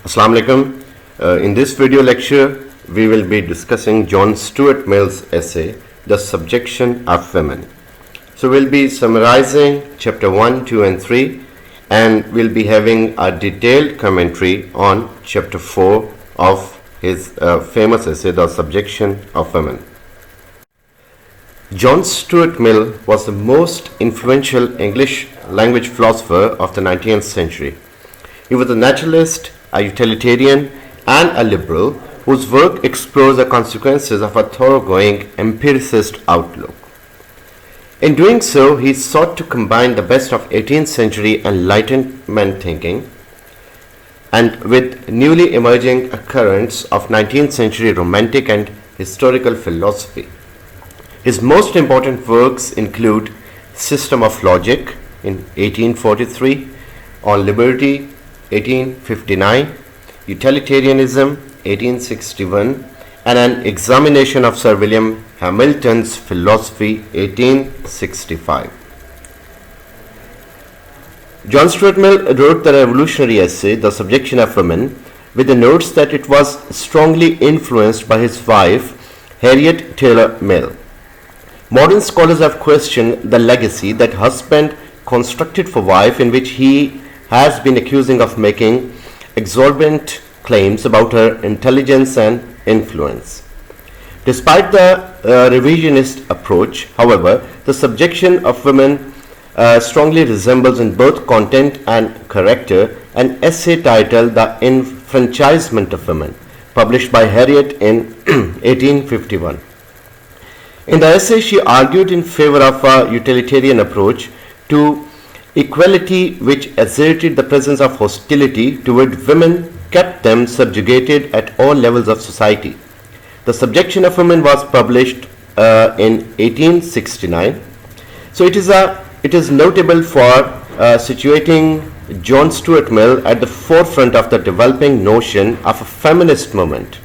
Assalamu alaikum. In this video lecture, we will be discussing John Stuart Mill's essay, The Subjection of Women. So we'll be summarizing chapter 1, 2 and 3, and we'll be having a detailed commentary on chapter 4 of his famous essay, The Subjection of Women. John Stuart Mill was the most influential English language philosopher of the 19th century. He was a naturalist, a utilitarian, and a liberal whose work explores the consequences of a thoroughgoing empiricist outlook. In doing so, he sought to combine the best of 18th century Enlightenment thinking and with newly emerging currents of 19th century Romantic and historical philosophy. His most important works include System of Logic in 1843, On Liberty 1859, Utilitarianism 1861, and An Examination of Sir William Hamilton's Philosophy 1865. John Stuart Mill wrote the revolutionary essay, The Subjection of Women, with the notes that it was strongly influenced by his wife, Harriet Taylor Mill. Modern scholars have questioned the legacy that husband constructed for wife, in which he has been accusing of making exorbitant claims about her intelligence and influence. Despite the revisionist approach, however, The Subjection of Women strongly resembles in both content and character an essay titled The Enfranchisement of Women, published by Harriet in 1851. In the essay, she argued in favor of a utilitarian approach to equality, which asserted the presence of hostility toward women kept them subjugated at all levels of society. The Subjection of Women was published in 1869. So it is notable for situating John Stuart Mill at the forefront of the developing notion of a feminist movement.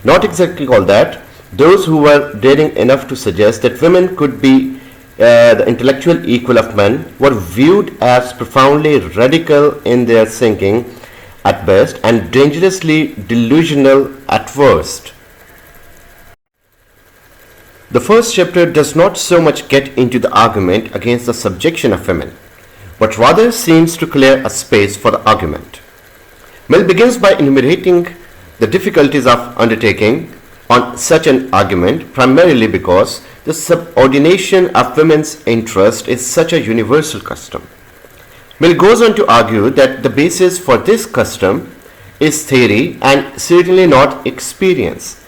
Not exactly all that. Those who were daring enough to suggest that women could be the intellectual equal of men were viewed as profoundly radical in their thinking at best and dangerously delusional at worst. The first chapter does not so much get into the argument against the subjection of women, but rather seems to clear a space for the argument. Mill begins by enumerating the difficulties of undertaking on such an argument, primarily because the subordination of women's interest is such a universal custom. Mill goes on to argue that the basis for this custom is theory and certainly not experience,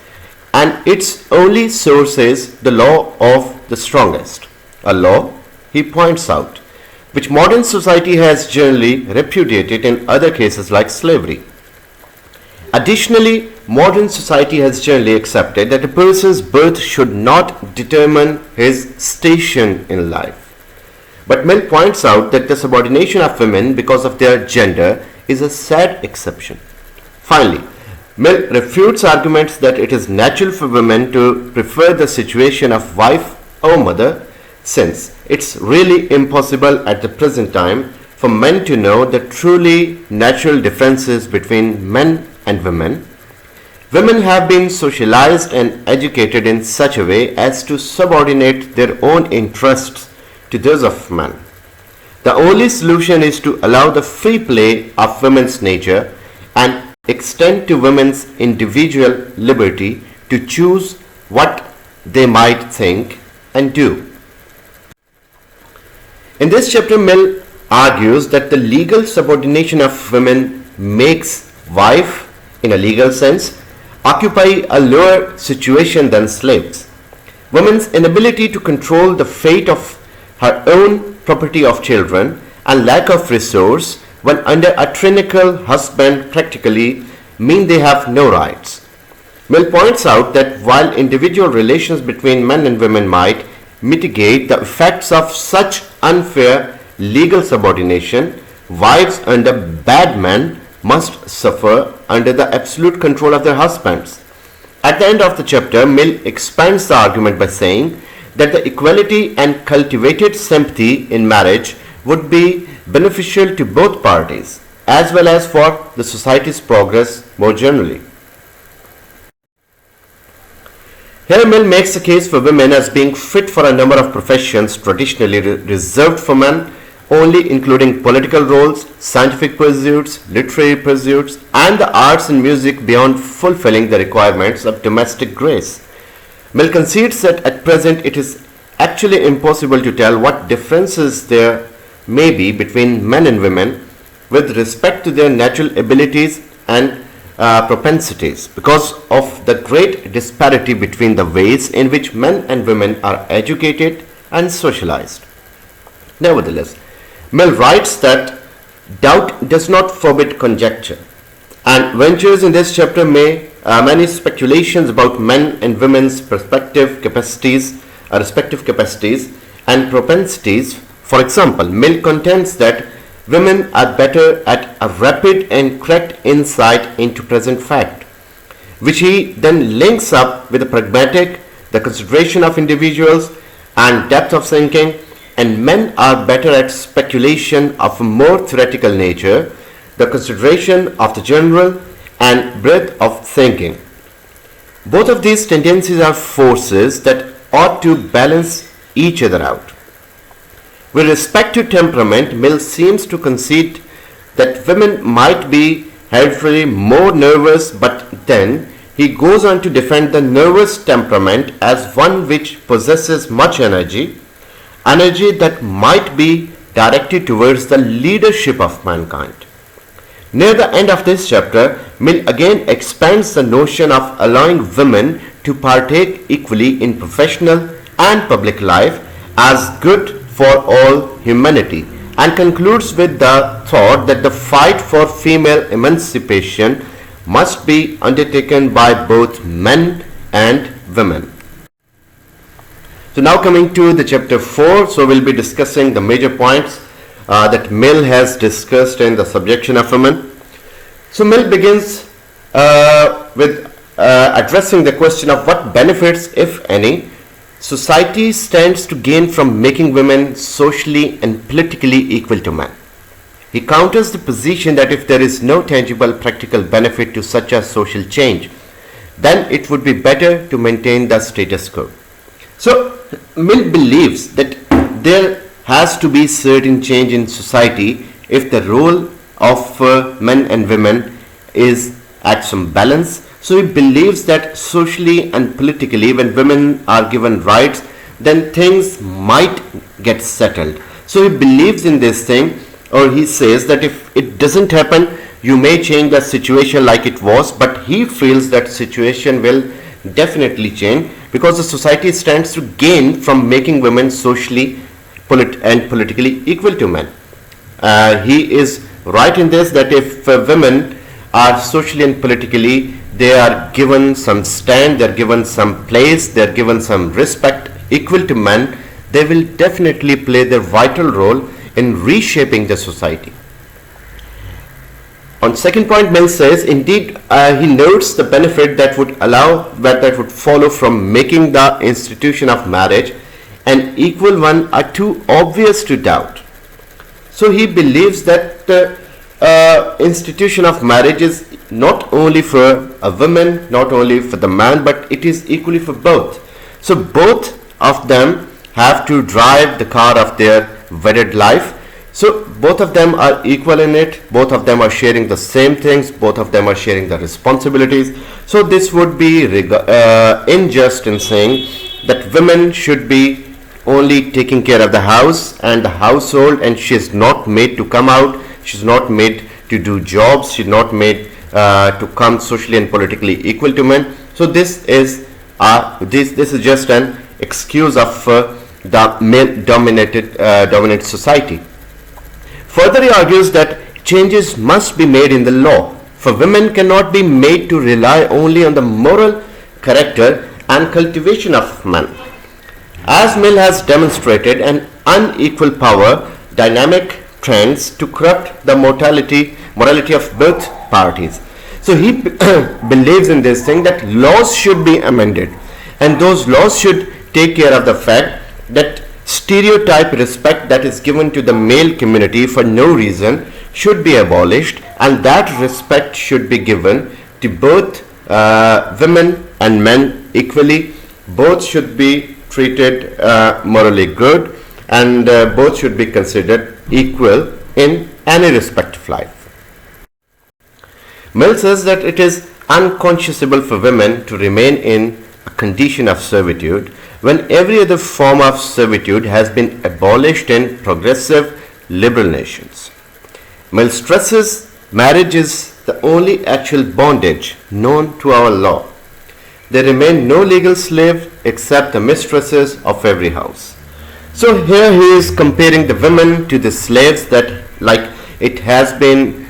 and its only source is the law of the strongest, a law, he points out, which modern society has generally repudiated in other cases like slavery. Additionally, modern society has generally accepted that a person's birth should not determine his station in life. But Mill points out that the subordination of women because of their gender is a sad exception. Finally, Mill refutes arguments that it is natural for women to prefer the situation of wife or mother, since it's really impossible at the present time for men to know the truly natural differences between men and women. Women have been socialized and educated in such a way as to subordinate their own interests to those of men. The only solution is to allow the free play of women's nature and extend to women's individual liberty to choose what they might think and do. In this chapter, Mill argues that the legal subordination of women makes wife, in a legal sense, occupy a lower situation than slaves. Women's inability to control the fate of her own property of children and lack of resource when under a tyrannical husband practically mean they have no rights. Mill points out that while individual relations between men and women might mitigate the effects of such unfair legal subordination, wives under bad men must suffer under the absolute control of their husbands. At the end of the chapter, Mill expands the argument by saying that the equality and cultivated sympathy in marriage would be beneficial to both parties. as well as for the society's progress more generally. Here Mill makes a case for women as being fit for a number of professions traditionally reserved for men, only including political roles, scientific pursuits, literary pursuits, and the arts and music beyond fulfilling the requirements of domestic grace. Mill concedes that at present it is actually impossible to tell what differences there may be between men and women with respect to their natural abilities and propensities because of the great disparity between the ways in which men and women are educated and socialized. Nevertheless, Mill writes that doubt does not forbid conjecture, and ventures in this chapter many speculations about men and women's respective capacities and propensities. For example, Mill contends that women are better at a rapid and correct insight into present fact, which he then links up with the pragmatic, the consideration of individuals, and depth of thinking, and men are better at speculation of a more theoretical nature, the consideration of the general, and breadth of thinking. Both of these tendencies are forces that ought to balance each other out. With respect to temperament, Mill seems to concede that women might be hereditary more nervous, but then he goes on to defend the nervous temperament as one which possesses much energy that might be directed towards the leadership of mankind. Near the end of this chapter, Mill again expands the notion of allowing women to partake equally in professional and public life as good for all humanity, and concludes with the thought that the fight for female emancipation must be undertaken by both men and women. So now coming to the chapter 4, so we'll be discussing the major points that Mill has discussed in the Subjection of Women. So Mill begins with addressing the question of what benefits, if any, society stands to gain from making women socially and politically equal to men. He counters the position that if there is no tangible practical benefit to such a social change, then it would be better to maintain the status quo. So Mill believes that there has to be certain change in society if the role of men and women is at some balance. So he believes that socially and politically, when women are given rights, then things might get settled. So he believes in this thing, or he says that if it doesn't happen, you may change the situation like it was, but he feels that situation will definitely change because the society stands to gain from making women socially and politically equal to men. He is right in this, that if women are socially and politically, they are given some stand, they are given some place, they are given some respect equal to men, they will definitely play their vital role in reshaping the society. On second point, Mill says, indeed, he notes the benefit that would follow from making the institution of marriage an equal one are too obvious to doubt. So he believes that the institution of marriage is not only for a woman, not only for the man, but it is equally for both. So both of them have to drive the car of their wedded life. So both of them are equal in it, both of them are sharing the same things, both of them are sharing the responsibilities. So this would be unjust in saying that women should be only taking care of the house and the household, and she is not made to come out, she is not made to do jobs, she is not made to come socially and politically equal to men. So this is just an excuse of the male-dominant society. Further, he argues that changes must be made in the law, for women cannot be made to rely only on the moral character and cultivation of men. As Mill has demonstrated, an unequal power dynamic trends to corrupt the morality of both parties. So he believes in this thing that laws should be amended, and those laws should take care of the fact that stereotype respect that is given to the male community for no reason should be abolished, and that respect should be given to both women and men equally. Both should be treated morally good, and both should be considered equal in any respect of life. Mill says that it is unconscionable for women to remain in a condition of servitude when every other form of servitude has been abolished in progressive liberal nations. Mill stresses marriage is the only actual bondage known to our law. There remain no legal slaves except the mistresses of every house. So here he is comparing the women to the slaves that, like it has been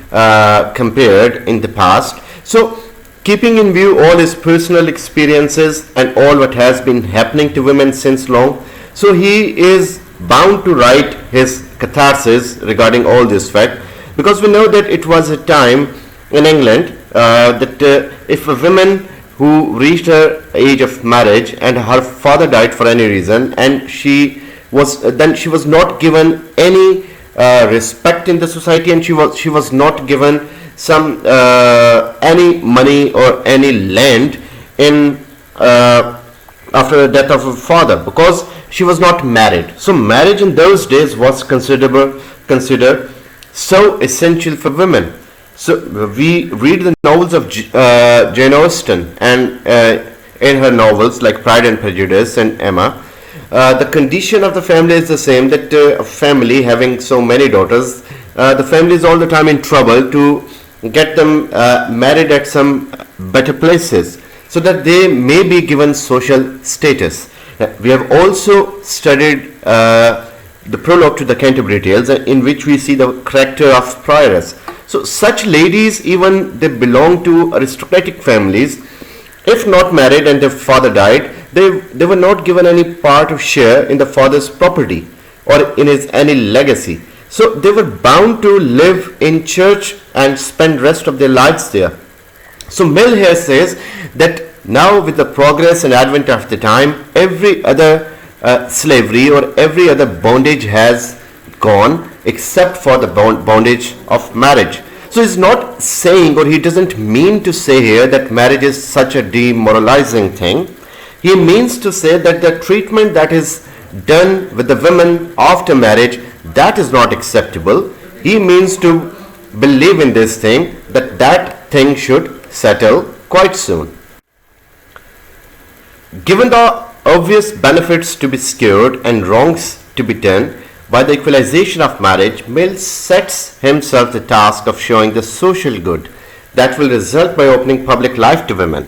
compared in the past. So keeping in view all his personal experiences and all what has been happening to women since long, so he is bound to write his catharsis regarding all this fact, because we know that it was a time in England that if a woman who reached her age of marriage and her father died for any reason, and she was not given any respect in the society, and she was not given some any money or any land in after the death of her father, because she was not married. So marriage in those days was considered so essential for women. So we read the novels of Jane Austen, and in her novels like Pride and Prejudice and Emma, the condition of the family is the same, that a family having so many daughters, the family is all the time in trouble to get them married at some better places so that they may be given social status. We have also studied the prologue to the Canterbury Tales, in which we see the character of prioress. So such ladies, even they belong to aristocratic families, if not married and their father died, they were not given any part of share in the father's property or in his any legacy. So they were bound to live in church and spend rest of their lives there. So Mill here says that now with the progress and advent of the time, every other slavery or every other bondage has gone except for the bondage of marriage. So he's not saying, or he doesn't mean to say here, that marriage is such a demoralizing thing. He means to say that the treatment that is done with the women after marriage, that is not acceptable. He means to believe in this thing, that thing should settle quite soon. Given the obvious benefits to be secured and wrongs to be done by the equalization of marriage, Mill sets himself the task of showing the social good that will result by opening public life to women.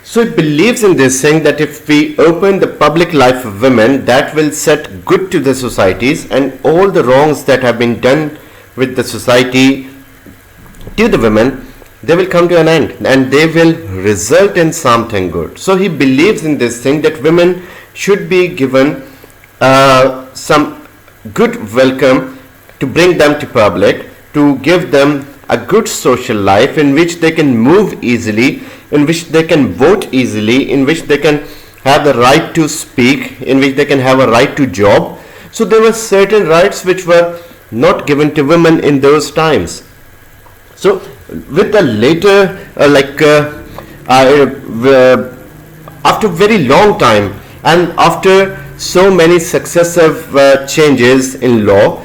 So he believes in this thing, that if we open the public life of women, that will set good to the societies, and all the wrongs that have been done with the society to the women, they will come to an end and they will result in something good. So he believes in this thing, that women should be given some good welcome, to bring them to public, to give them a good social life in which they can move easily, in which they can vote easily, in which they can have the right to speak, in which they can have a right to job. So there were certain rights which were not given to women in those times. So with the later after very long time, and after so many successive changes in law,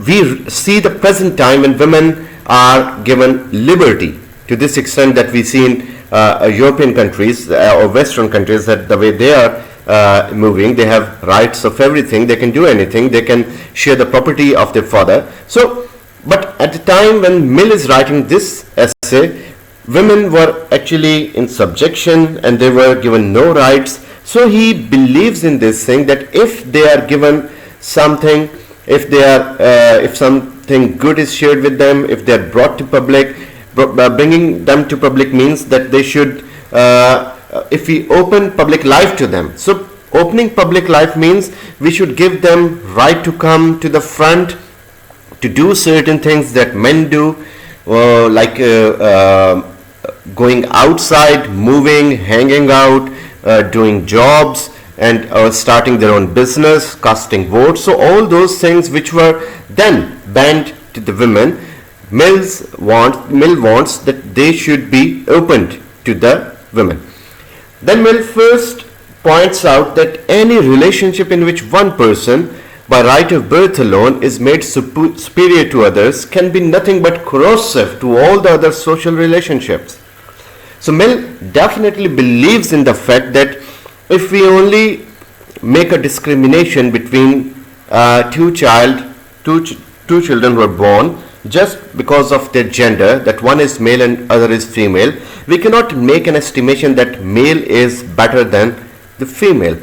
we see the present time when women are given liberty to this extent that we see in European countries or Western countries, that the way they are moving, they have rights of everything, they can do anything, they can share the property of their father. So, but at the time when Mill is writing this essay, women were actually in subjection and they were given no rights. So he believes in this thing, that if they are given something, if they are, if something good is shared with them, if they are brought to public, bringing them to public means that they should, if we open public life to them. So opening public life means we should give them right to come to the front, to do certain things that men do, like going outside, moving, hanging out, doing jobs, and starting their own business, casting votes. So all those things which were then banned to the women, Mill wants that they should be opened to the women. Then Mill first points out that any relationship in which one person, by right of birth alone, is made superior to others can be nothing but corrosive to all the other social relationships. So Mill definitely believes in the fact that if we only make a discrimination between two children who are born just because of their gender, that one is male and other is female, we cannot make an estimation that male is better than the female.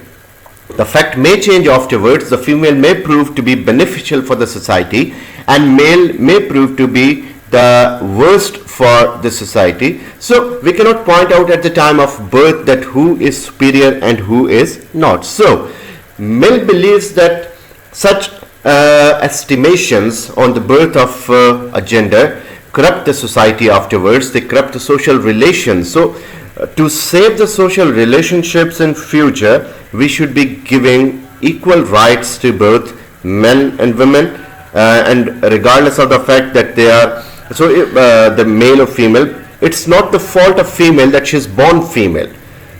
The fact may change afterwards. The female may prove to be beneficial for the society and male may prove to be the worst for the society. So we cannot point out at the time of birth that who is superior and who is not. So Mill believes that such estimations on the birth of a gender corrupt the society afterwards. They corrupt the social relations. So to save the social relationships in future, we should be giving equal rights to both men and women, and regardless of the fact that they are the male or female, it's not the fault of female that she is born female.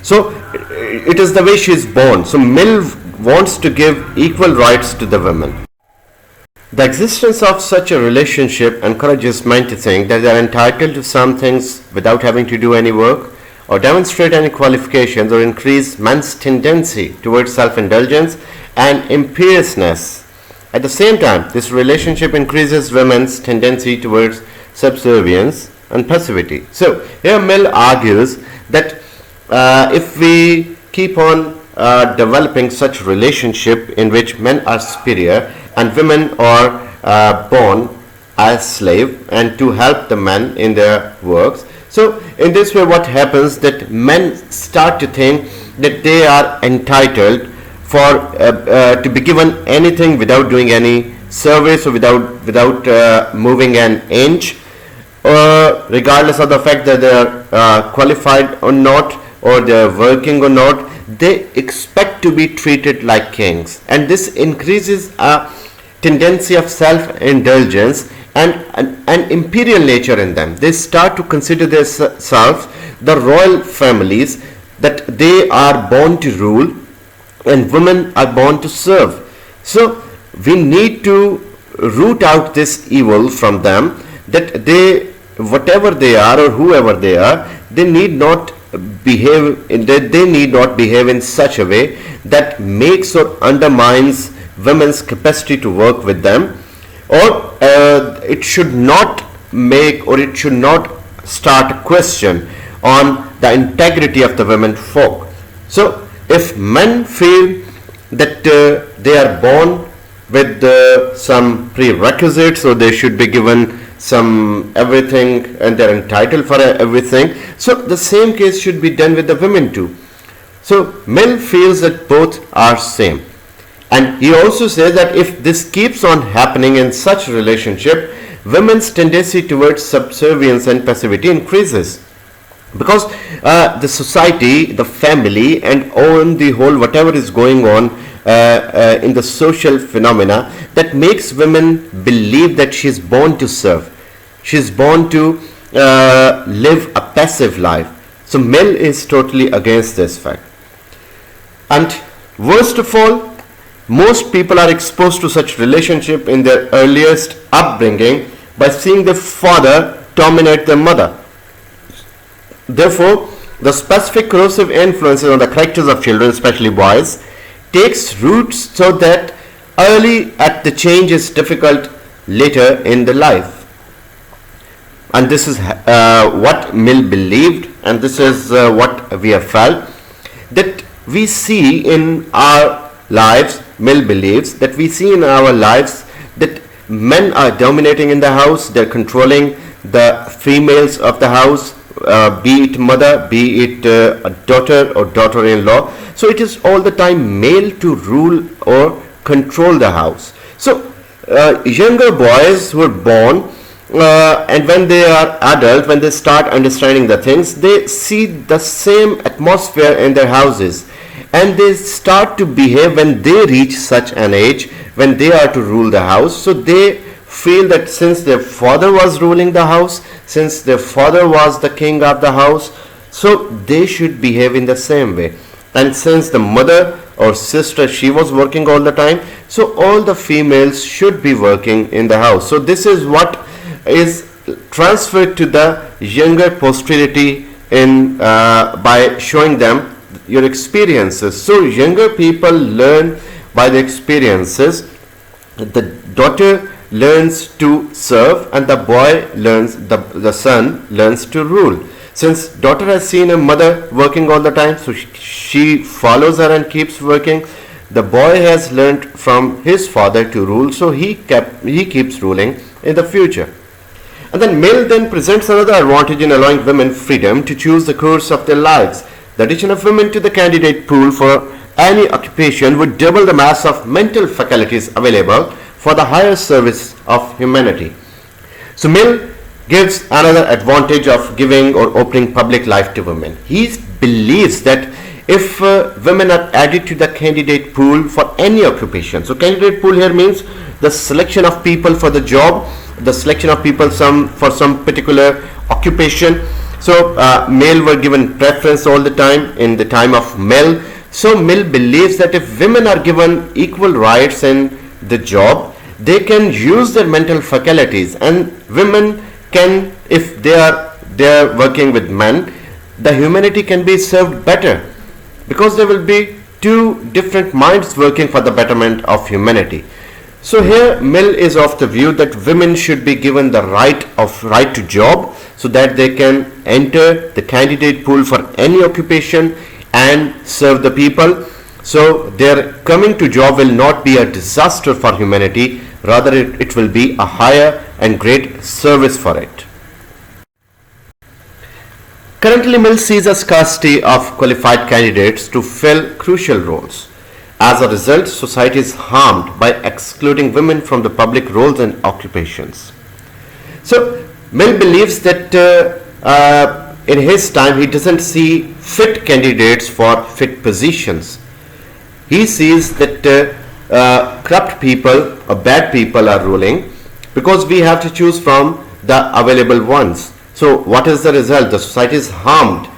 So it is the way she is born. So Mill wants to give equal rights to the women. The existence of such a relationship encourages men to think that they are entitled to some things without having to do any work, or demonstrate any qualifications, or increase men's tendency towards self-indulgence and imperiousness. At the same time, this relationship increases women's tendency towards subservience and passivity. So here Mill argues that if we keep on developing such relationship in which men are superior and women are born as slave and to help the men in their works, so in this way what happens that men start to think that they are entitled for to be given anything without doing any service or without moving an inch, regardless of the fact that they are qualified or not, or they are working or not. They expect to be treated like kings, and this increases a tendency of self-indulgence and an imperial nature in them. They start to consider themselves the royal families, that they are born to rule and women are born to serve. So we need to root out this evil from them, that they, whatever they are or whoever they are, they need not behave in such a way that makes or undermines women's capacity to work with them, or it should not make, or it should not start a question on the integrity of the women folk. So if men feel that they are born with some prerequisites, or they should be given some everything and they're entitled for everything, so the same case should be done with the women too. So Mill feels that both are same, and he also says that if this keeps on happening in such relationship, women's tendency towards subservience and passivity increases, because the society, the family, and on the whole whatever is going on in the social phenomena, that makes women believe that she is born to serve, she is born to live a passive life. So Mill is totally against this fact. And worst of all, most people are exposed to such relationship in their earliest upbringing by seeing their father dominate their mother. Therefore, the specific corrosive influences on the characters of children, especially boys, takes roots, so that early at the change is difficult later in the life. And this is what Mill believed, and this is what we have felt, that we see in our lives. Mill believes that we see in our lives that men are dominating in the house, they're controlling the females of the house, be it mother, be it a daughter or daughter-in-law. So it is all the time male to rule or control the house. So younger boys who are born, and when they are adult, when they start understanding the things, they see the same atmosphere in their houses, and they start to behave when they reach such an age when they are to rule the house. So they feel that since their father was ruling the house, since their father was the king of the house, so they should behave in the same way. And since the mother or sister, she was working all the time, so all the females should be working in the house. So this is what is transferred to the younger posterity in by showing them your experiences. So younger people learn by the experiences. The daughter learns to serve and the boy learns, the son learns to rule. Since daughter has seen a mother working all the time, so she follows her and keeps working. The boy has learned from his father to rule, so he keeps ruling in the future. And then Mill then presents another advantage in allowing women freedom to choose the course of their lives. The addition of women to the candidate pool for any occupation would double the mass of mental faculties available for the higher service of humanity. So Mill gives another advantage of giving or opening public life to women. He believes that if women are added to the candidate pool for any occupation, so candidate pool here means the selection of people for the job, the selection of people for some particular occupation. So male were given preference all the time in the time of Mill. So Mill believes that if women are given equal rights in the job, they can use their mental faculties, and women can, if they are working with men, the humanity can be served better, because there will be two different minds working for the betterment of humanity. So here Mill is of the view that women should be given the right to job, so that they can enter the candidate pool for any occupation and serve the people. So their coming to job will not be a disaster for humanity, rather it will be a higher and great service for it. Currently, Mill sees a scarcity of qualified candidates to fill crucial roles. As a result, society is harmed by excluding women from the public roles and occupations. So Mill believes that in his time he doesn't see fit candidates for fit positions. He sees that corrupt people or bad people are ruling, because we have to choose from the available ones. So what is the result? The society is harmed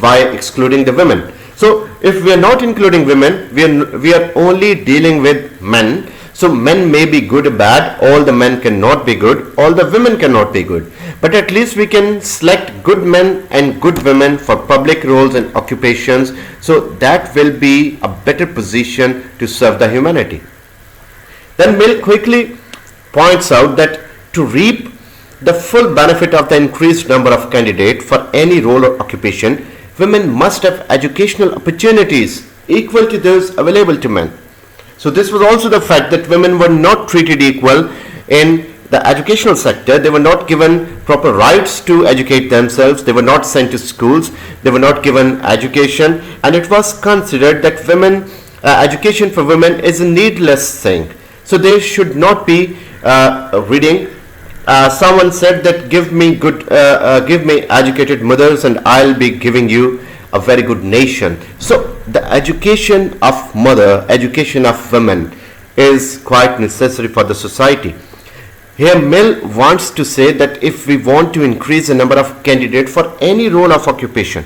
by excluding the women. So if we are not including women, we are only dealing with men. So men may be good or bad, all the men cannot be good, all the women cannot be good. But at least we can select good men and good women for public roles and occupations, so that will be a better position to serve the humanity. Then Mill quickly points out that to reap the full benefit of the increased number of candidates for any role or occupation, women must have educational opportunities equal to those available to men. So this was also the fact that women were not treated equal in the educational sector. They were not given proper rights to educate themselves. They were not sent to schools. They were not given education, and it was considered that education for women is a needless thing. So they should not be reading. Someone said that give me educated mothers, and I'll be giving you a very good nation. So the education of mother, education of women is quite necessary for the society. Here Mill wants to say that if we want to increase the number of candidates for any role of occupation,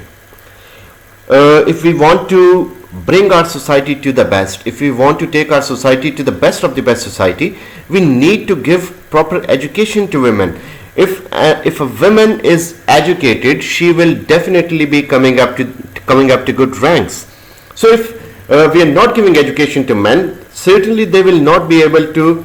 if we want to bring our society to the best, if we want to take our society to the best of the best society, we need to give proper education to women. If a woman is educated, she will definitely be coming up to good ranks. So if we are not giving education to men, certainly they will not be able to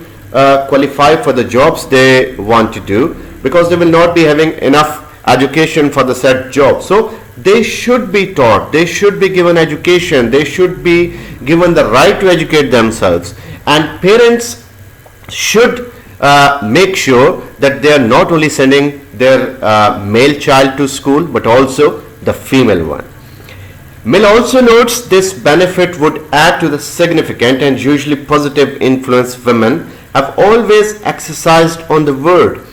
qualify for the jobs they want to do, because they will not be having enough education for the said job. So they should be taught, they should be given education, they should be given the right to educate themselves, and parents should make sure that they are not only sending their male child to school, but also the female one. Mill also notes this benefit would add to the significant and usually positive influence women have always exercised on the world,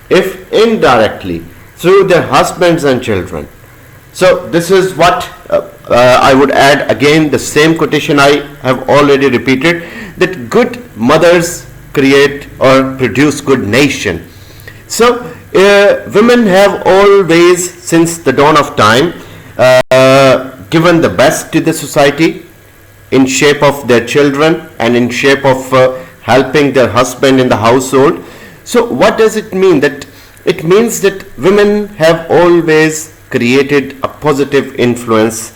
if indirectly, through their husbands and children. So this is what I would add again, the same quotation I have already repeated, that good mothers create or produce good nation. So women have always, since the dawn of time, given the best to the society in shape of their children and in shape of helping their husband in the household. So what does it mean? That it means that women have always created a positive influence.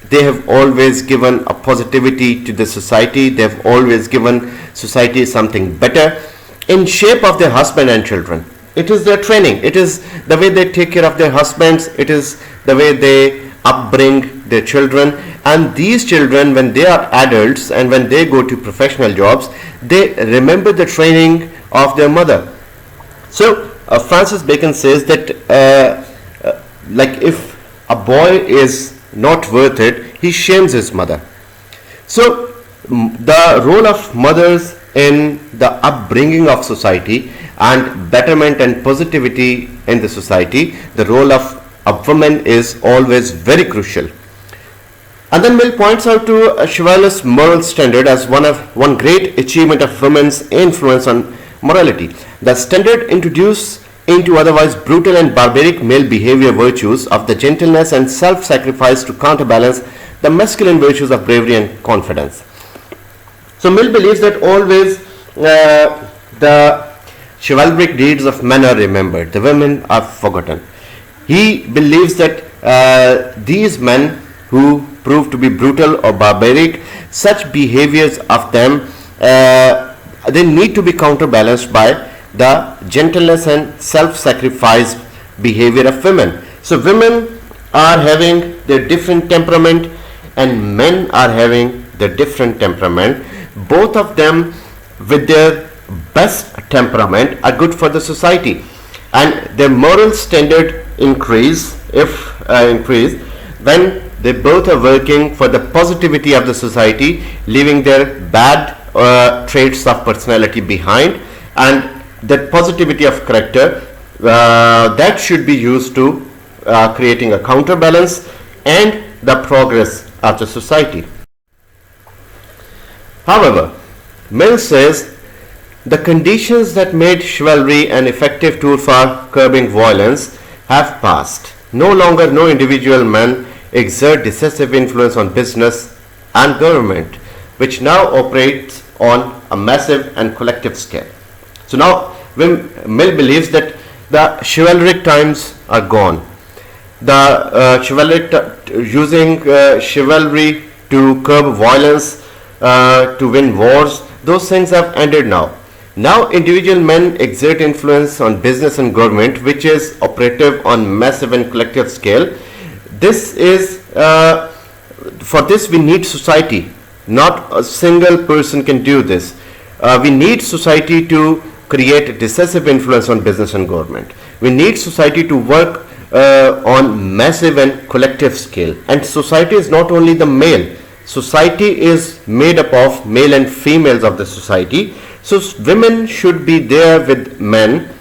They have always given a positivity to the society. They have always given society something better in shape of their husband and children. It is their training. It is the way they take care of their husbands. It is the way they upbring their children. And these children, when they are adults and when they go to professional jobs, they remember the training of their mother. So Francis Bacon says that like if a boy is not worth it, he shames his mother. So the role of mothers in the upbringing of society and betterment and positivity in the society, the role of a woman is always very crucial. And then Mill points out to a chivalrous moral standard as one great achievement of women's influence on morality. The standard introduced into otherwise brutal and barbaric male behavior virtues of the gentleness and self-sacrifice to counterbalance the masculine virtues of bravery and confidence. So Mill believes that always the chivalric deeds of men are remembered, the women are forgotten. He believes that these men who prove to be brutal or barbaric, such behaviors of them, they need to be counterbalanced by the gentleness and self-sacrifice behavior of women. So women are having their different temperament and men are having their different temperament. Both of them with their best temperament are good for the society, and their moral standard increase when they both are working for the positivity of the society, leaving their bad traits of personality behind, and that positivity of character that should be used to creating a counterbalance and the progress of the society. However, Mill says the conditions that made chivalry an effective tool for curbing violence have passed. No longer no individual men exert decisive influence on business and government, which now operates on a massive and collective scale. So now Mill believes that the chivalric times are gone. The using chivalry to curb violence, to win wars, those things have ended now. Now individual men exert influence on business and government, which is operative on massive and collective scale. This is for this we need society. Not a single person can do this. We need society to create decisive influence on business and government. We need society to work on massive and collective scale. And society is not only the male. Society is made up of male and females of the society. So women should be there with men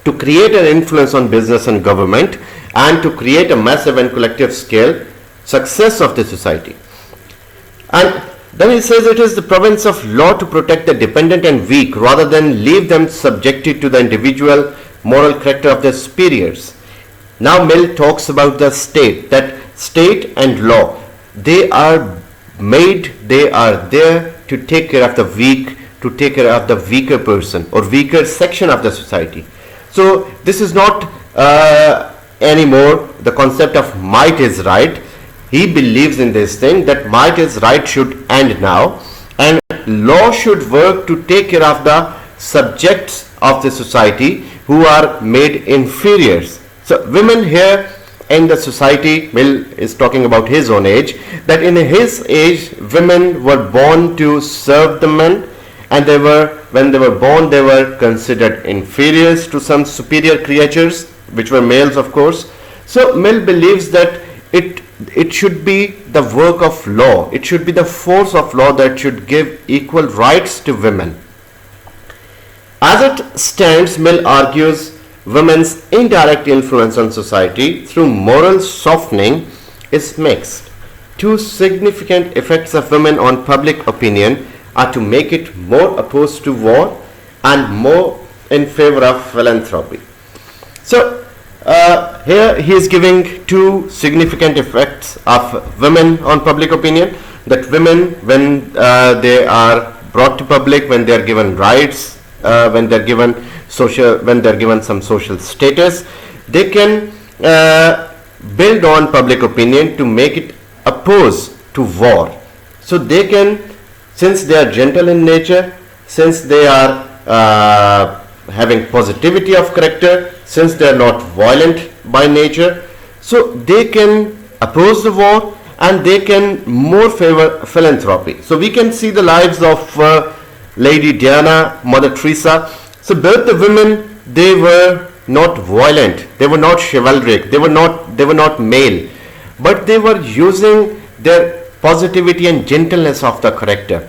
to create an influence on business and government and to create a massive and collective scale success of the society. And then he says it is the province of law to protect the dependent and weak rather than leave them subjected to the individual moral character of their superiors. Now Mill talks about the state, that state and law, they are there to take care of the weak, to take care of the weaker person or weaker section of the society. So this is not anymore the concept of might is right. He believes in this thing that might is right should end now, and law should work to take care of the subjects of the society who are made inferiors. So women here in the society, Mill is talking about his own age, that in his age women were born to serve the men, and when they were born they were considered inferiors to some superior creatures, which were males of course. So Mill believes that it should be the work of law, it should be the force of law that should give equal rights to women. As it stands, Mill argues women's indirect influence on society through moral softening is mixed. Two significant effects of women on public opinion are to make it more opposed to war and more in favor of philanthropy. So here he is giving two significant effects of women on public opinion. That women, when they are brought to public, when they are given rights, when they are given some social status, they can build on public opinion to make it oppose to war. So they can, since they are gentle in nature, since they are having positivity of character, since they are not violent by nature, so they can oppose the war and they can more favor philanthropy. So we can see the lives of Lady Diana, Mother Teresa. So both the women, they were not violent, they were not chivalric, they were not male, but they were using their positivity and gentleness of the character,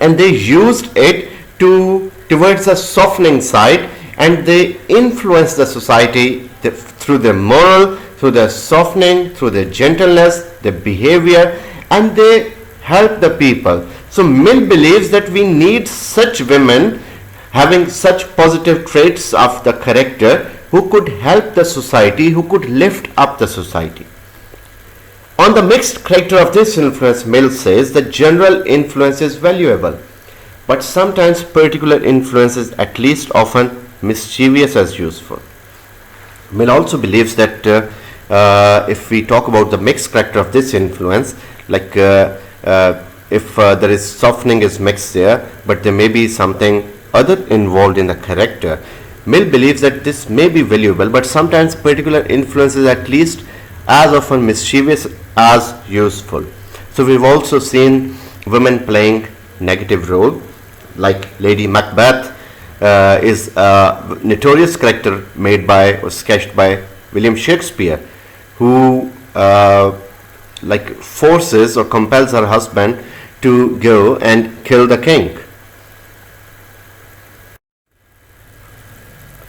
and they used it towards a softening side, and they influenced the society through their moral, through their softening, through their gentleness, their behavior, and they helped the people. So Mill believes that we need such women having such positive traits of the character who could help the society, who could lift up the society. On the mixed character of this influence, Mill says that general influence is valuable, but sometimes particular influence is at least often mischievous as useful. Mill also believes that if we talk about the mixed character of this influence, like if there is softening is mixed there, but there may be something other involved in the character, Mill believes that this may be valuable, but sometimes particular influence is at least as often mischievous as useful. So we've also seen women playing negative role, like Lady Macbeth is a notorious character made by or sketched by William Shakespeare, who like forces or compels her husband to go and kill the king.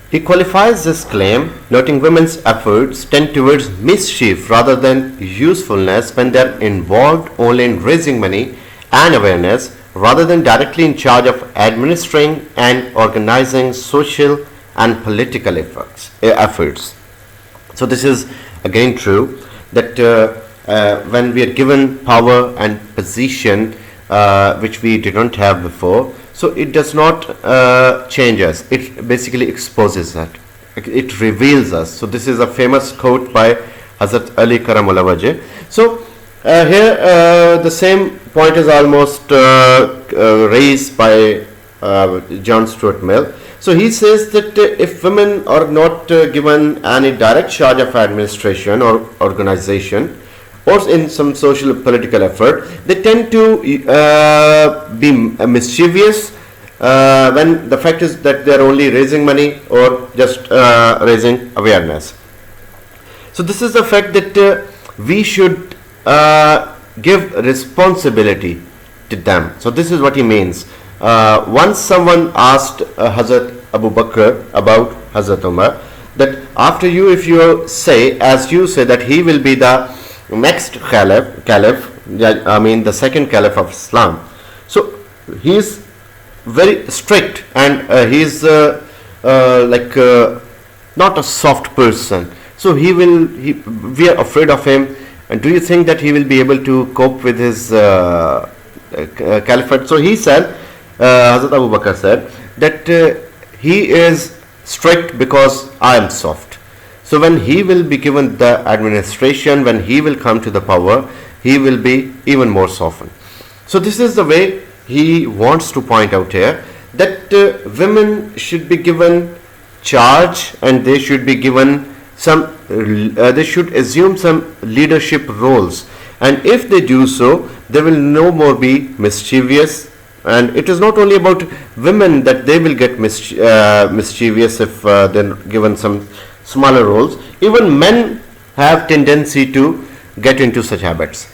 He qualifies this claim, noting women's efforts tend towards mischief rather than usefulness when they are involved only in raising money and awareness, rather than directly in charge of administering and organizing social and political efforts. So this is again true, that when we are given power and position which we did not have before, so it does not change us, it basically exposes that, it reveals us. So this is a famous quote by Hazrat Ali Karamullah Wajh. So here the same point is almost raised by John Stuart Mill. So he says that if women are not given any direct charge of administration or organization, or in some social political effort, they tend to be mischievous when the fact is that they are only raising money or just raising awareness. So this is the fact that we should give responsibility to them. So this is what he means. Once someone asked Hazrat Abu Bakr about Hazrat Umar, that after you, if you say, as you say, that he will be the next caliph, the second caliph of Islam. So he is very strict, and he is like not a soft person. So we are afraid of him. And do you think that he will be able to cope with his caliphate? So he said, Hazrat Abu Bakr said that he is strict because I am soft. So when he will be given the administration, when he will come to the power, he will be even more softened. So this is the way he wants to point out here, that women should be given charge, and they should be given some, they should assume some leadership roles. And if they do so, they will no more be mischievous. And it is not only about women that they will get mischievous if they're given some smaller roles. Even men have tendency to get into such habits.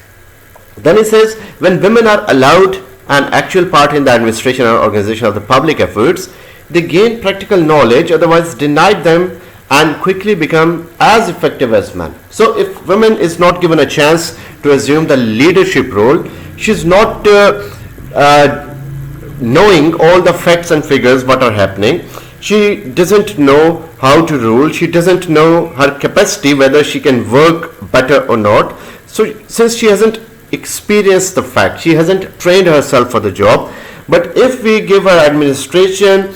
Then he says, when women are allowed an actual part in the administration or organization of the public efforts, they gain practical knowledge, otherwise denied them, and quickly become as effective as men. So if women is not given a chance to assume the leadership role, she is not knowing all the facts and figures what are happening. She doesn't know how to rule. She doesn't know her capacity, whether she can work better or not. So since she hasn't experienced the fact, she hasn't trained herself for the job. But if we give her administration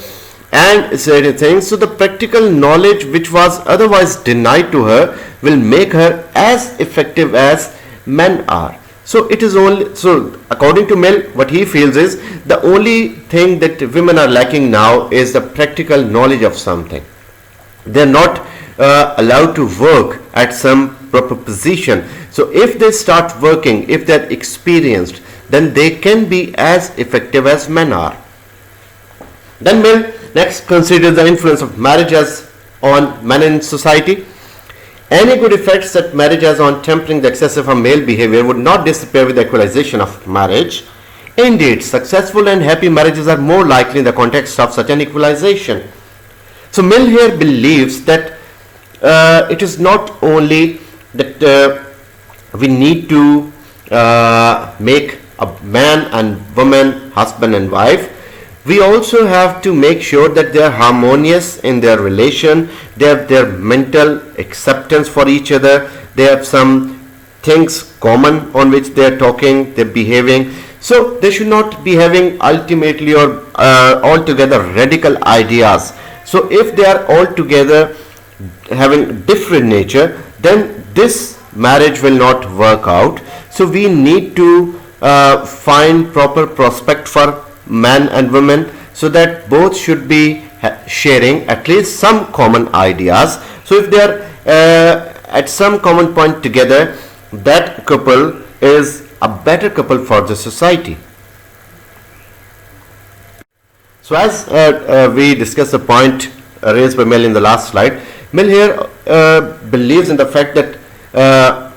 and certain things, so the practical knowledge which was otherwise denied to her will make her as effective as men are. So it is only, so according to Mill, what he feels is the only thing that women are lacking now is the practical knowledge of something. They are not allowed to work at some proper position. So if they start working, if they are experienced, then they can be as effective as men are. Then Mill next considers the influence of marriages on men in society. Any good effects that marriage has on tempering the excessive of male behavior would not disappear with the equalization of marriage. Indeed, successful and happy marriages are more likely in the context of such an equalization. So Mill here believes that it is not only that we need to make a man and woman husband and wife. We also have to make sure that they are harmonious in their relation, they have their mental acceptance for each other, they have some things common on which they are talking, they are behaving. So they should not be having ultimately or altogether radical ideas. So if they are altogether having different nature, then this marriage will not work out. So we need to find proper prospect for man and women, so that both should be sharing at least some common ideas. So if they are at some common point together, that couple is a better couple for the society. So as we discussed the point raised by Mill in the last slide, Mill here believes in the fact that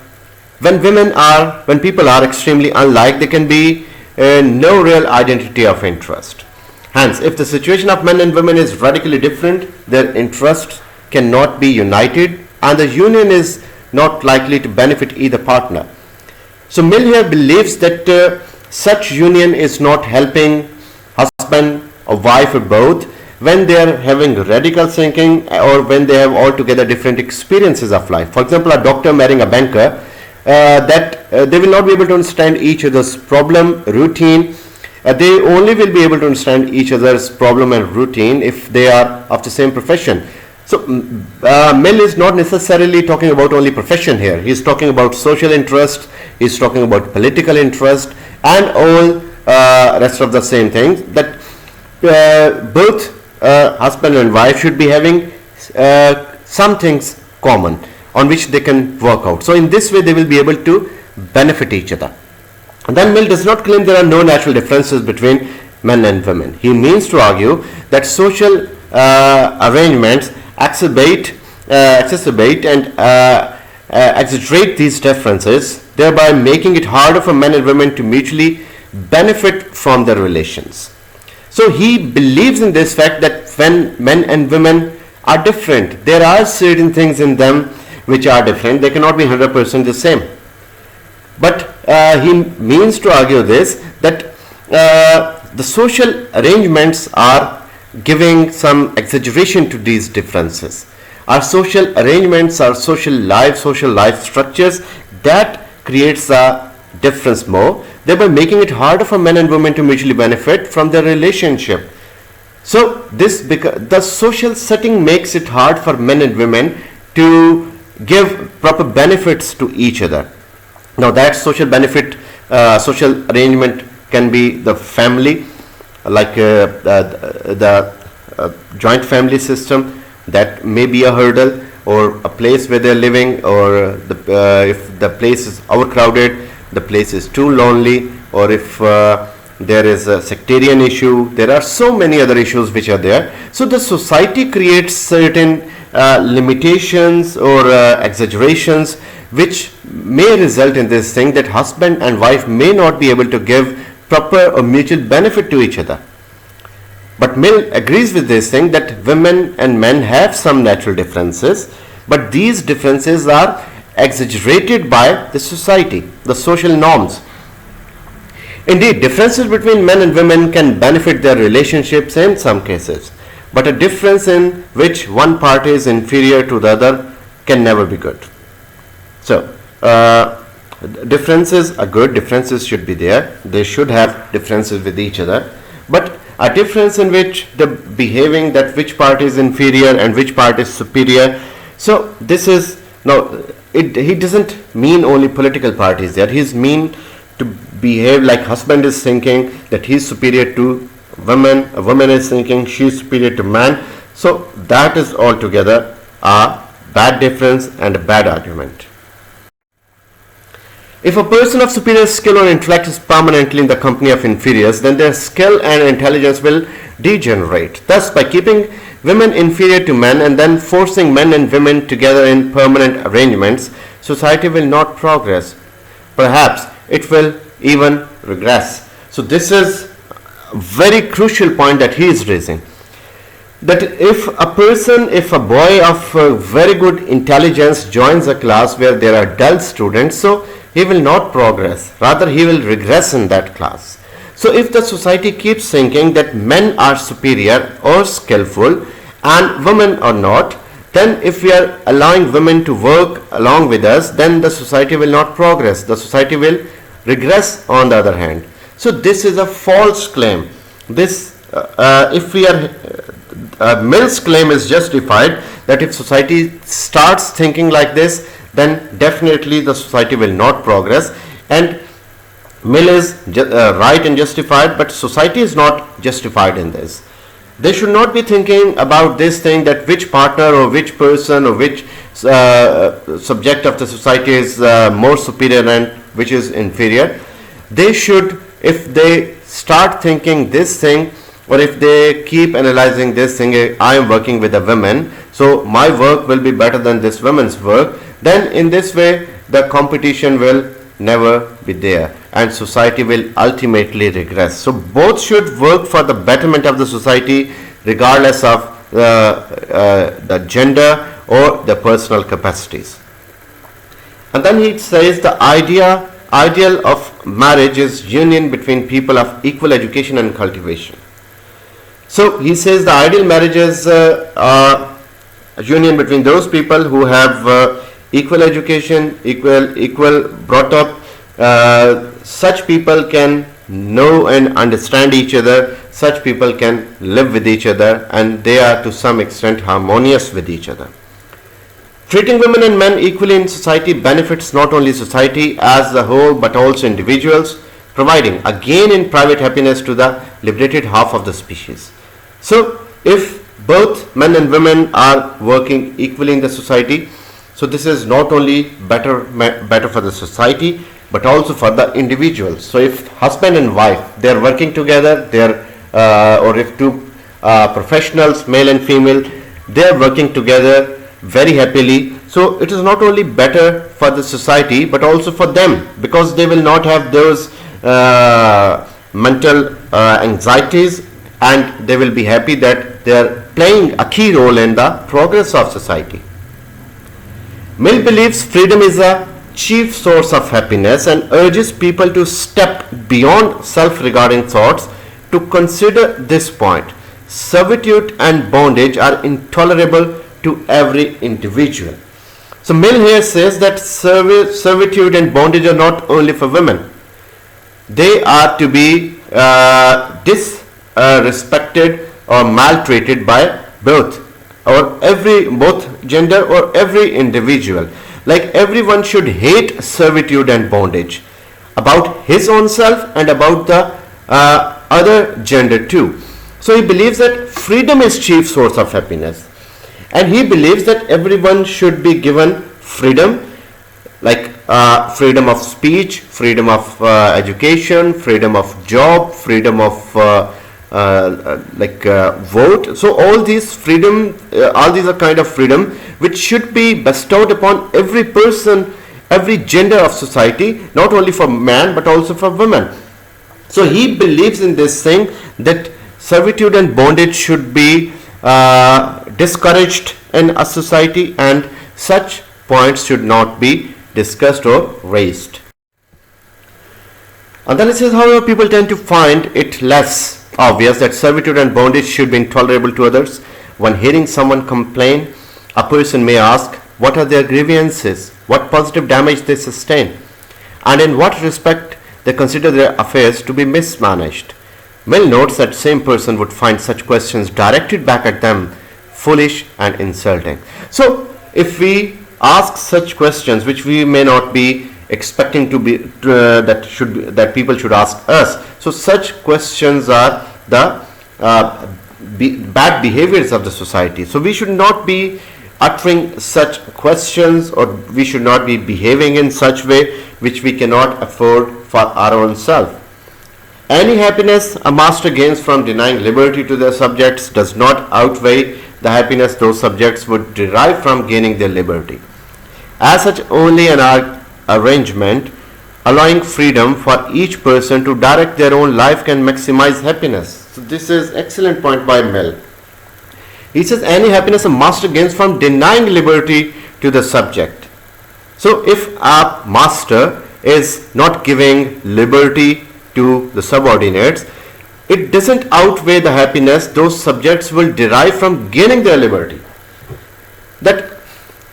when people are extremely unlike, there can be no real identity of interest. Hence, if the situation of men and women is radically different, their interests cannot be united, and the union is not likely to benefit either partner. So Mill here believes that such union is not helping husband or wife or both when they are having radical thinking or when they have altogether different experiences of life. For example, a doctor marrying a banker, they will not be able to understand each other's problem, routine. They only will be able to understand each other's problem and routine if they are of the same profession. So Mill is not necessarily talking about only profession here. He is talking about social interest, he is talking about political interest, and all rest of the same things, that both husband and wife should be having some things common on which they can work out. So in this way they will be able to benefit each other. And then Mill does not claim there are no natural differences between men and women. He means to argue that social arrangements exacerbate and exaggerate these differences, thereby making it harder for men and women to mutually benefit from their relations. So he believes in this fact that when men and women are different, there are certain things in them which are different. They cannot be 100% the same. But he means to argue this, that the social arrangements are giving some exaggeration to these differences. Our social arrangements, our social life structures, that creates a difference more, thereby making it harder for men and women to mutually benefit from their relationship. So the social setting makes it hard for men and women to give proper benefits to each other. Now that social arrangement can be the family, like the joint family system, that may be a hurdle, or a place where they're living, or if the place is overcrowded, the place is too lonely, or if there is a sectarian issue. There are so many other issues which are there. So the society creates certain limitations or exaggerations which may result in this thing, that husband and wife may not be able to give proper or mutual benefit to each other. But Mill agrees with this thing, that women and men have some natural differences, but these differences are exaggerated by the society, the social norms. Indeed, differences between men and women can benefit their relationships in some cases, but a difference in which one party is inferior to the other can never be good. So, differences are good, differences should be there, they should have differences with each other, but a difference in which the behaving that which part is inferior and which part is superior. So this is now he doesn't mean only political parties there. He's mean to behave like husband is thinking that he's superior to woman, a woman is thinking she's superior to man. So that is altogether a bad difference and a bad argument. If a person of superior skill or intellect is permanently in the company of inferiors, then their skill and intelligence will degenerate. Thus, by keeping women inferior to men and then forcing men and women together in permanent arrangements, society will not progress. Perhaps it will even regress. So this is a very crucial point that he is raising. That if a boy of very good intelligence joins a class where there are dull students, so he will not progress, rather he will regress in that class. So if the society keeps thinking that men are superior or skillful and women are not, then if we are allowing women to work along with us, then the society will not progress. The society will regress on the other hand. So this is a false claim. Mill's claim is justified that if society starts thinking like this, then definitely the society will not progress, and Mill is right and justified, but society is not justified in this. They should not be thinking about this thing that which partner or which person or which subject of the society is more superior and which is inferior. They should, if they start thinking this thing, or if they keep analyzing this thing, I am working with a woman, so my work will be better than this woman's work, then in this way the competition will never be there and society will ultimately regress. So both should work for the betterment of the society regardless of the gender or the personal capacities. And then he says the ideal of marriage is union between people of equal education and cultivation. So he says the ideal marriage is a union between those people who have equal education, equal brought up. Such people can know and understand each other. Such people can live with each other, and they are to some extent harmonious with each other. Treating women and men equally in society benefits not only society as a whole but also individuals, providing a gain in private happiness to the liberated half of the species. So if both men and women are working equally in the society, so this is not only better for the society but also for the individuals. So if husband and wife, they are working together, or if two professionals, male and female, they are working together very happily, so it is not only better for the society but also for them, because they will not have those mental anxieties, and they will be happy that they are playing a key role in the progress of society. Mill believes freedom is a chief source of happiness and urges people to step beyond self-regarding thoughts to consider this point. Servitude and bondage are intolerable to every individual. So Mill here says that servitude and bondage are not only for women. They are to be disrespected or maltreated by both gender or every individual. Like everyone should hate servitude and bondage about his own self and about the other gender too. So he believes that freedom is chief source of happiness, and he believes that everyone should be given freedom, like freedom of speech, freedom of education, freedom of job, freedom of vote. So all these are kind of freedom which should be bestowed upon every person, every gender of society, not only for man but also for women. So he believes in this thing that servitude and bondage should be discouraged in a society, and such points should not be discussed or raised. And then it says, however, people tend to find it less obvious that servitude and bondage should be intolerable to others. When hearing someone complain, a person may ask what are their grievances, what positive damage they sustain, and in what respect they consider their affairs to be mismanaged. Mill notes that same person would find such questions directed back at them foolish and insulting. So, if we ask such questions which we may not be expecting to be that people should ask us, so such questions are the bad behaviors of the society. So we should not be uttering such questions, or we should not be behaving in such way which we cannot afford for our own self. Any happiness a master gains from denying liberty to their subjects does not outweigh the happiness those subjects would derive from gaining their liberty. As such, only an arrangement allowing freedom for each person to direct their own life can maximize happiness. So this is excellent point by Mill. He says any happiness a master gains from denying liberty to the subject. So if a master is not giving liberty to the subordinates, it doesn't outweigh the happiness those subjects will derive from gaining their liberty. That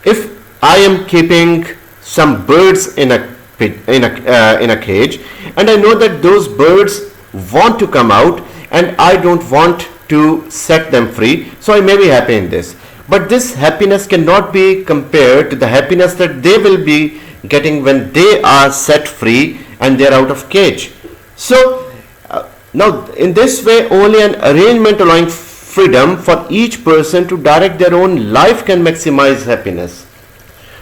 if I am keeping some birds in a cage, and I know that those birds want to come out and I don't want to set them free, so I may be happy in this. But this happiness cannot be compared to the happiness that they will be getting when they are set free and they are out of cage. So now in this way, only an arrangement allowing freedom for each person to direct their own life can maximize happiness.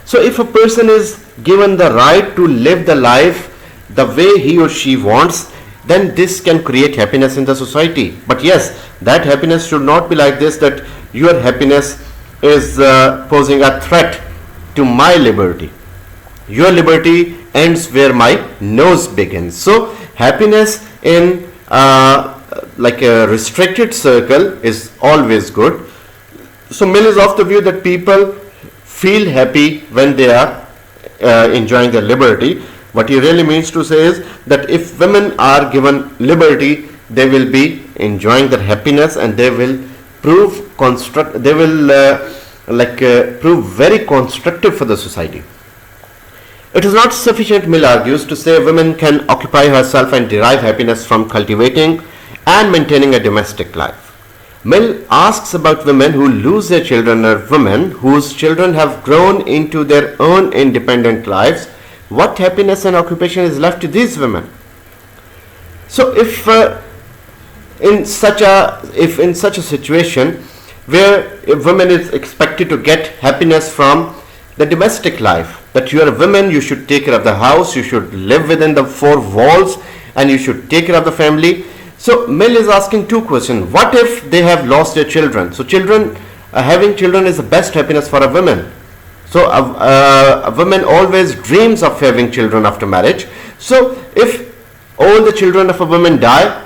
So if a person is given the right to live the life the way he or she wants, then this can create happiness in the society. But yes, that happiness should not be like this, that your happiness is posing a threat to my liberty. Your liberty ends where my nose begins. So happiness in like a restricted circle is always good. So Mill is of the view that people feel happy when they are enjoying their liberty. What he really means to say is that if women are given liberty, they will be enjoying their happiness and they will prove prove very constructive for the society. It is not sufficient, Mill argues, to say women can occupy herself and derive happiness from cultivating and maintaining a domestic life. Mill asks about women who lose their children or women whose children have grown into their own independent lives. What happiness and occupation is left to these women? So if in such a situation where a woman is expected to get happiness from the domestic life, that you are a woman, you should take care of the house, you should live within the four walls, and you should take care of the family. So Mill is asking two questions. What if they have lost their children? So having children is the best happiness for a woman. So a woman always dreams of having children after marriage. So if all the children of a woman die,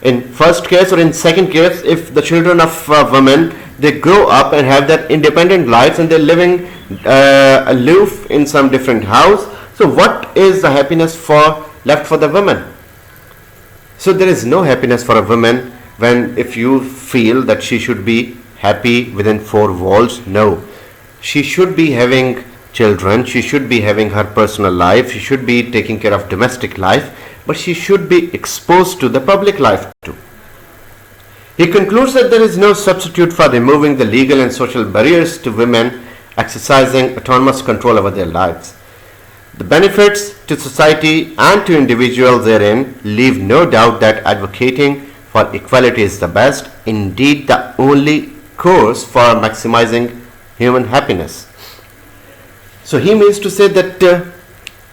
in first case or in second case, if the children of a woman, they grow up and have their independent lives and they're living aloof in some different house, so what is the happiness left for the woman? So there is no happiness for a woman if you feel that she should be happy within four walls. No. She should be having children, she should be having her personal life, she should be taking care of domestic life, but she should be exposed to the public life too. He concludes that there is no substitute for removing the legal and social barriers to women exercising autonomous control over their lives. The benefits to society and to individuals therein leave no doubt that advocating for equality is the best, indeed the only course for maximizing human happiness. So he means to say that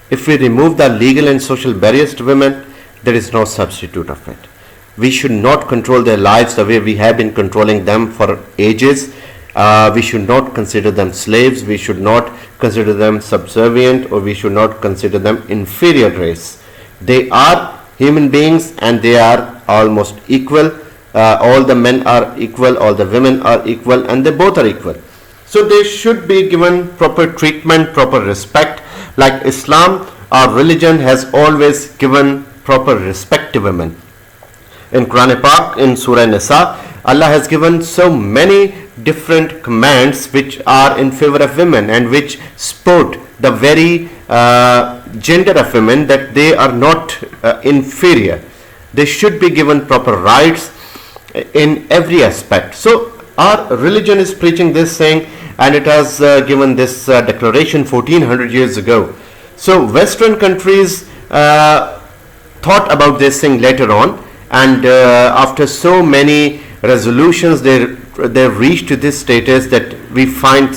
if we remove the legal and social barriers to women, there is no substitute of it. We should not control their lives the way we have been controlling them for ages. We should not consider them slaves, we should not consider them subservient, or we should not consider them inferior race. They are human beings and they are almost equal. All the men are equal, all the women are equal, and they both are equal. So they should be given proper treatment, proper respect. Like Islam, our religion has always given proper respect to women. In Quran Pak, in Surah Nisa, Allah has given so many different commands which are in favor of women and which support the very gender of women, that they are not inferior. They should be given proper rights in every aspect. So our religion is preaching this thing, and it has given this declaration 1400 years ago. So Western countries thought about this thing later on, and after so many resolutions they reached to this status that we find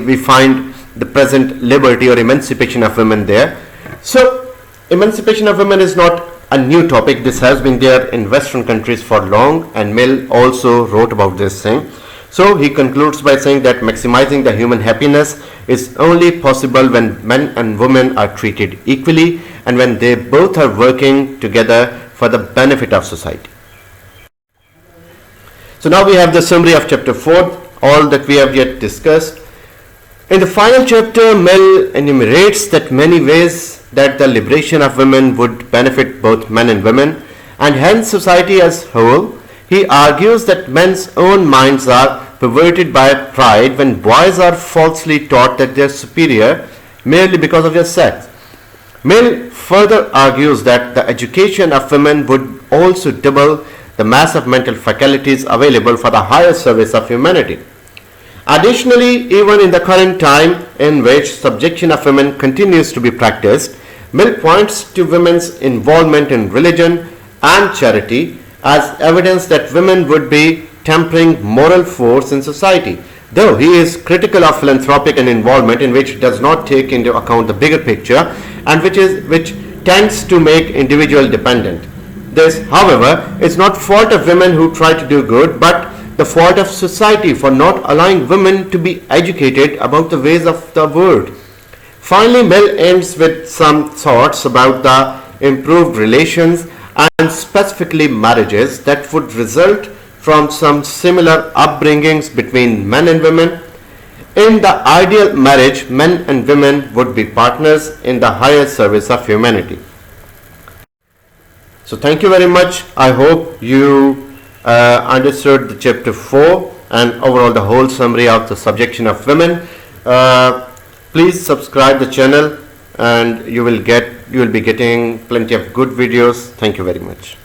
we find the present liberty or emancipation of women there. So emancipation of women is not a new topic. This has been there in Western countries for long, and Mill also wrote about this thing. So he concludes by saying that maximizing the human happiness is only possible when men and women are treated equally and when they both are working together for the benefit of society. So now we have the summary of chapter 4, all that we have yet discussed. In the final chapter, Mill enumerates that many ways that the liberation of women would benefit both men and women, and hence society as whole. He argues that men's own minds are perverted by pride when boys are falsely taught that they are superior merely because of their sex. Mill further argues that the education of women would also double the mass of mental faculties available for the higher service of humanity. Additionally, even in the current time in which subjection of women continues to be practiced, Mill points to women's involvement in religion and charity as evidence that women would be tempering moral force in society, though he is critical of philanthropic and involvement in which does not take into account the bigger picture and which tends to make individual dependent. This, however, is not fault of women who try to do good, but the fault of society for not allowing women to be educated about the ways of the world. Finally, Mill ends with some thoughts about the improved relations and specifically marriages that would result from some similar upbringings between men and women. In the ideal marriage, men and women would be partners in the higher service of humanity. So thank you very much. I hope you understood the chapter 4 and overall the whole summary of the subjection of women. Please subscribe the channel, and you will be getting plenty of good videos. Thank you very much.